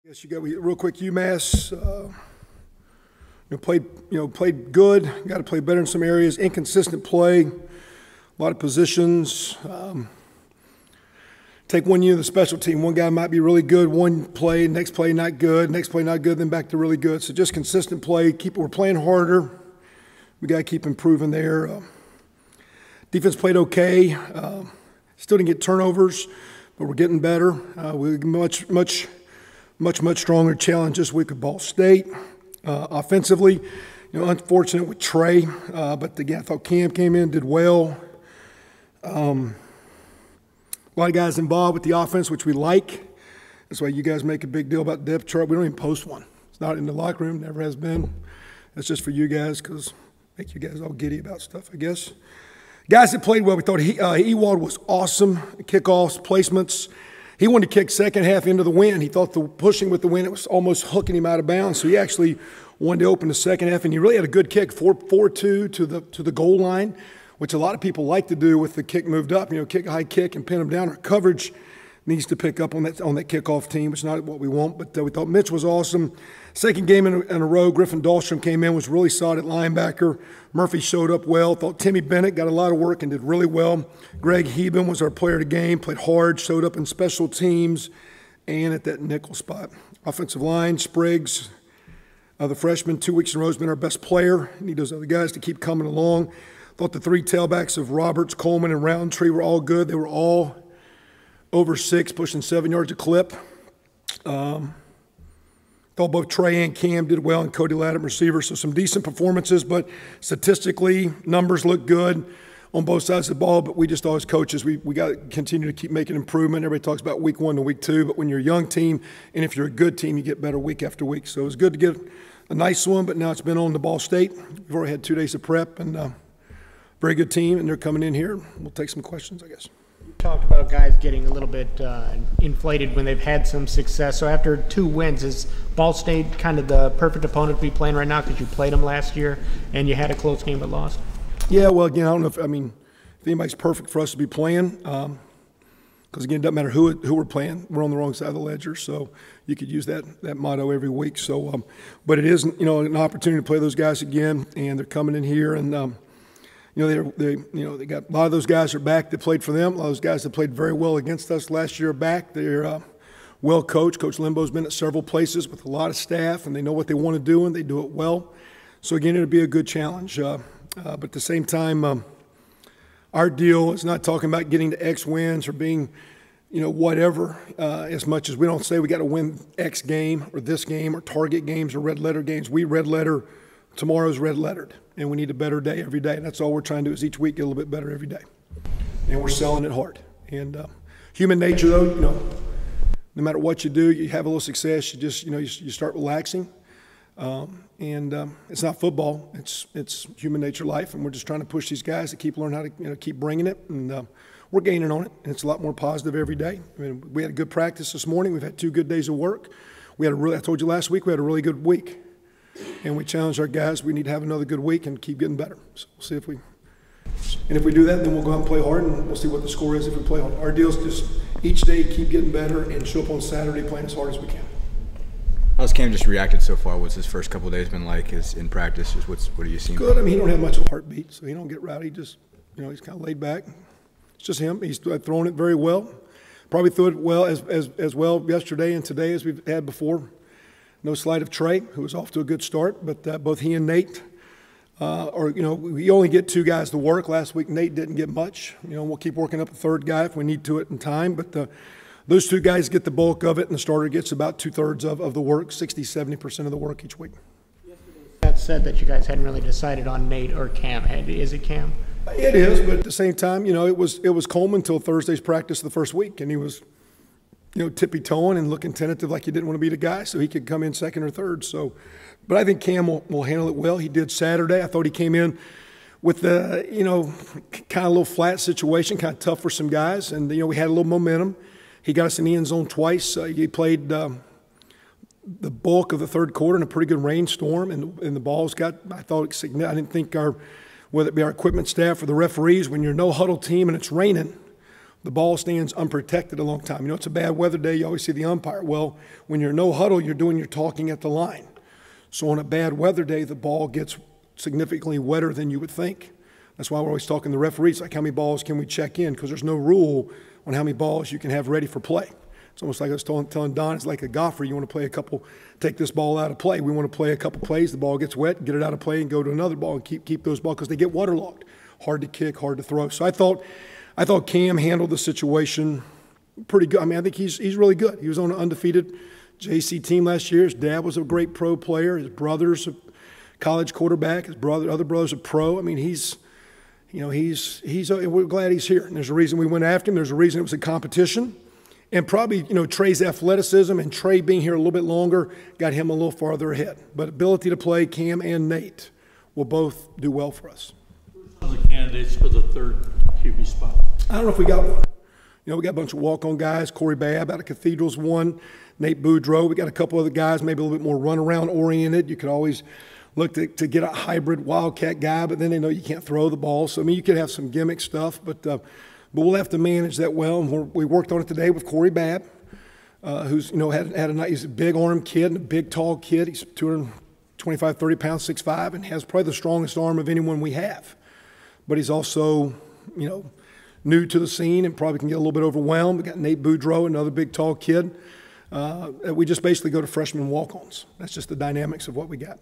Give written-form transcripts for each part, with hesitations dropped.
Yes, you got real quick. UMass played good. Got to play better in some areas. Inconsistent play, a lot of positions. Take one unit of the special team. One guy might be really good. One play, next play not good. Next play not good. Then back to really good. So just consistent play. We're playing harder. We got to keep improving there. Defense played okay. Still didn't get turnovers, but we're getting better. We're much stronger challenge this week with Ball State. Offensively, unfortunate with Trey, but again, I thought Cam came in, did well. A lot of guys involved with the offense, which we like. That's why you guys make a big deal about depth chart. We don't even post one. It's not in the locker room, never has been. That's just for you guys because make you guys all giddy about stuff, I guess. Guys that played well, we thought Ewald was awesome. Kickoffs, placements. He wanted to kick second half into the wind. He thought the pushing with the wind, it was almost hooking him out of bounds. So he actually wanted to open the second half, and he really had a good kick, 4-2 to the goal line, which a lot of people like to do with the kick moved up. Kick a high kick and pin him down. Our coverage needs to pick up on that kickoff team, which is not what we want. But we thought Mitch was awesome. Second game in a row, Griffin Dahlstrom came in, was really solid at linebacker. Murphy showed up well. Thought Timmy Bennett got a lot of work and did really well. Greg Heben was our player of the game, played hard, showed up in special teams and at that nickel spot. Offensive line, Spriggs, the freshman, 2 weeks in a row has been our best player. Need those other guys to keep coming along. Thought the three tailbacks of Roberts, Coleman, and Roundtree were all good. They were all over 6, pushing 7 yards a clip. Thought both Trey and Cam did well, and Cody Ladd receiver. So some decent performances, but statistically, numbers look good on both sides of the ball. But we just always coaches, we got to continue to keep making improvement. Everybody talks about week 1 to week 2, but when you're a young team and if you're a good team, you get better week after week. So it was good to get a nice one, but now it's been on to Ball State. We've already had 2 days of prep, and very good team, and they're coming in here. We'll take some questions, I guess. You talked about guys getting a little bit inflated when they've had some success. So after 2 wins, is Ball State kind of the perfect opponent to be playing right now because you played them last year and you had a close game but lost? Yeah, well, again, I don't know if anybody's perfect for us to be playing because, again, it doesn't matter who we're playing. We're on the wrong side of the ledger, so you could use that motto every week. So, but it is, an opportunity to play those guys again, and they're coming in here and they got a lot of those guys are back that played for them. A lot of those guys that played very well against us last year are back. They're well coached. Coach Limbo's been at several places with a lot of staff, and they know what they want to do, and they do it well. So, again, it'll be a good challenge. But at the same time, our deal is not talking about getting to X wins or being, whatever, as much as we don't say we got to win X game or this game or target games or red letter games. We red letter. Tomorrow's red lettered, and we need a better day every day. And that's all we're trying to do is each week get a little bit better every day. And we're selling it hard. And human nature, though, no matter what you do, you have a little success, you just, you start relaxing. It's not football. It's human nature life, and we're just trying to push these guys to keep learning how to, keep bringing it. And we're gaining on it, and it's a lot more positive every day. We had a good practice this morning. We've had 2 good days of work. I told you last week, we had a really good week. And we challenge our guys. We need to have another good week and keep getting better. So we'll see if we do that, then we'll go out and play hard, and we'll see what the score is if we play hard. Our deal is just each day keep getting better and show up on Saturday playing as hard as we can. How's Cam just reacted so far? What's his first couple of days been like? In practice, what are you seeing? Good. He don't have much of a heartbeat, so he don't get rowdy. Just he's kind of laid back. It's just him. He's throwing it very well. Probably threw it well as well yesterday and today as we've had before. No slight of Trey, who was off to a good start, but both he and Nate we only get 2 guys to work. Last week, Nate didn't get much. We'll keep working up a 3rd guy if we need to it in time, but those 2 guys get the bulk of it, and the starter gets about 2/3 of the work, 60-70% of the work each week. That said that you guys hadn't really decided on Nate or Cam. Is it Cam? It is, but at the same time, it was Coleman until Thursday's practice the first week, and he was tippy-toeing and looking tentative like he didn't want to be the guy, so he could come in 2nd or 3rd. So, but I think Cam will handle it well. He did Saturday. I thought he came in with the, kind of a little flat situation, kind of tough for some guys. And, we had a little momentum. He got us in the end zone twice. He played the bulk of the 3rd quarter in a pretty good rainstorm, and the balls got, I didn't think whether it be our equipment staff or the referees, when you're a no-huddle team and it's raining, the ball stands unprotected a long time. You know, it's a bad weather day, you always see the umpire. Well, when you're no huddle, you're doing your talking at the line. So on a bad weather day, the ball gets significantly wetter than you would think. That's why we're always talking to the referees, like how many balls can we check in? Because there's no rule on how many balls you can have ready for play. It's almost like I was telling Don, it's like a golfer. You want to play a couple, take this ball out of play. We want to play a couple plays, the ball gets wet, get it out of play and go to another ball and keep those balls because they get waterlogged. Hard to kick, hard to throw. So I thought Cam handled the situation pretty good. I mean, I think he's really good. He was on an undefeated JC team last year. His dad was a great pro player. His brother's a college quarterback. His other brother's a pro. I mean, we're glad he's here. And there's a reason we went after him. There's a reason it was a competition. And probably, Trey's athleticism and Trey being here a little bit longer got him a little farther ahead. But ability to play, Cam and Nate will both do well for us. Who's the candidates for the third QB spot? I don't know if we got one. We got a bunch of walk-on guys. Corey Babb out of Cathedral's one. Nate Boudreau. We got a couple other guys, maybe a little bit more run-around oriented. You could always look to get a hybrid wildcat guy, but then they know you can't throw the ball. So, I mean, you could have some gimmick stuff, but we'll have to manage that well. And we worked on it today with Corey Babb, who's, he's a big arm kid and a big tall kid. He's 225, 30 pounds, 6'5", and has probably the strongest arm of anyone we have. But he's also, new to the scene and probably can get a little bit overwhelmed. We got Nate Boudreau, another big tall kid. We just basically go to freshman walk-ons. That's just the dynamics of what we got.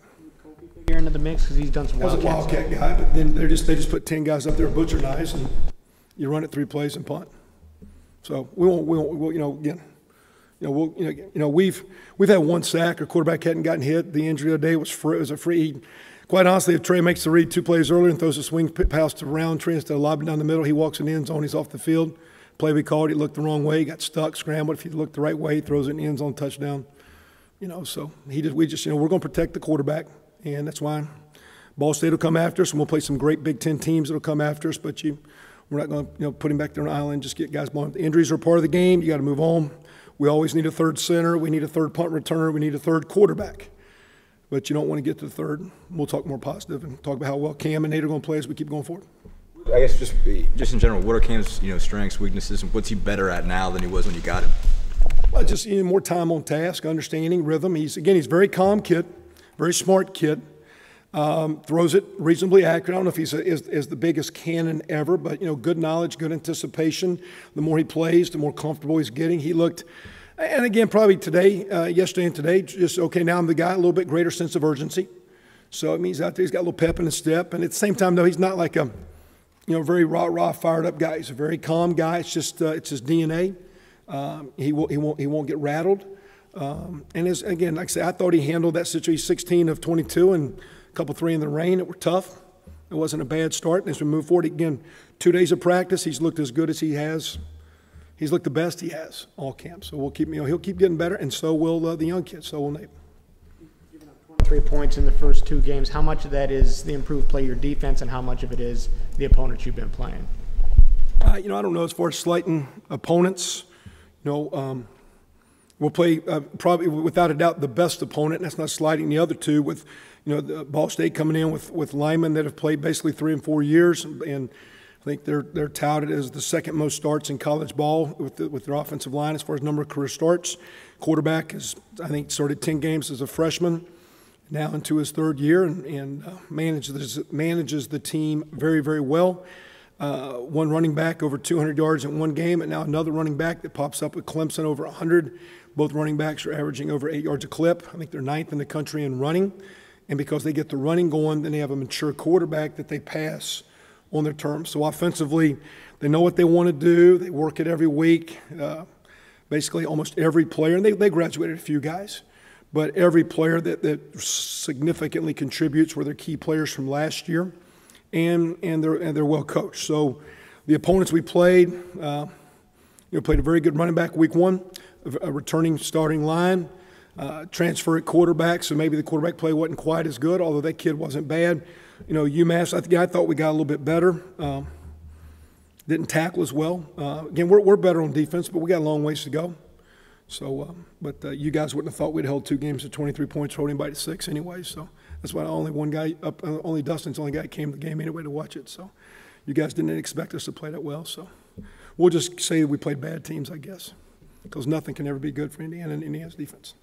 Figure into the mix because he's done some Wildcats. As a wildcat guy, but then they just put 10 guys up there with butcher knives and you run it 3 plays and punt. So we've had one sack. Our quarterback hadn't gotten hit. The injury the other day was a free. Quite honestly, if Trey makes the read 2 plays earlier and throws a swing pass to Roundtree instead of lobbing down the middle, he walks in the end zone. He's off the field. Play we called, he looked the wrong way, he got stuck, scrambled. If he looked the right way, he throws it in the end zone, touchdown. So we're going to protect the quarterback, and that's why Ball State will come after us, and we'll play some great Big Ten teams that will come after us. But we're not going to put him back there on the island, just get guys balling. The injuries are part of the game. You got to move on. We always need a third center. We need a third punt returner. We need a third quarterback. But you don't want to get to the third. We'll talk more positive and talk about how well Cam and Nate are going to play as we keep going forward. I guess just in general, what are Cam's strengths, weaknesses, and what's he better at now than he was when you got him? Well, just more time on task, understanding rhythm. He's a very calm kid, very smart kid. Throws it reasonably accurate. I don't know if he's is the biggest cannon ever, but good knowledge, good anticipation. The more he plays, the more comfortable he's getting. He looked, and again, probably today, yesterday and today, just okay. Now I'm the guy, a little bit greater sense of urgency. So it means out there he's got a little pep in his step, and at the same time, though, he's not like a very rah-rah, fired-up guy. He's a very calm guy. It's just it's his DNA. He won't get rattled. And again, like I said, I thought he handled that situation. He's 16 of 22, and a couple 3 in the rain that were tough. It wasn't a bad start. And as we move forward, again, 2 days of practice, he's looked as good as he has. He's looked the best he has all camp. So we'll keep, he'll keep getting better, and so will the young kids. So will Nate. 3 points in the first 2 games. How much of that is the improved play of your defense, and how much of it is the opponents you've been playing? I don't know as far as slighting opponents. We'll play probably without a doubt the best opponent. And that's not slighting the other 2 with the Ball State coming in with linemen that have played basically 3 and 4 years, and I think they're touted as the second most starts in college ball with their offensive line as far as number of career starts. Quarterback has, I think, started 10 games as a freshman, now into his 3rd year, and manages the team very, very well. One running back over 200 yards in one game, and now another running back that pops up with Clemson over 100. Both running backs are averaging over 8 yards a clip. I think they're 9th in the country in running. And because they get the running going, then they have a mature quarterback that they pass on their terms. So offensively, they know what they want to do. They work it every week. Basically, almost every player, and they graduated a few guys, but every player that significantly contributes were their key players from last year, and they're well coached. So the opponents we played, played a very good running back week 1, a returning starting line. Transfer at quarterback, so maybe the quarterback play wasn't quite as good, although that kid wasn't bad. UMass, I thought we got a little bit better. Didn't tackle as well. Again, we're better on defense, but we got a long ways to go. So, but you guys wouldn't have thought we'd held 2 games at 23 points, holding by to 6 anyway. So that's why only Dustin's the only guy that came to the game anyway to watch it. So you guys didn't expect us to play that well. So we'll just say we played bad teams, I guess, because nothing can ever be good for Indiana and Indiana's defense.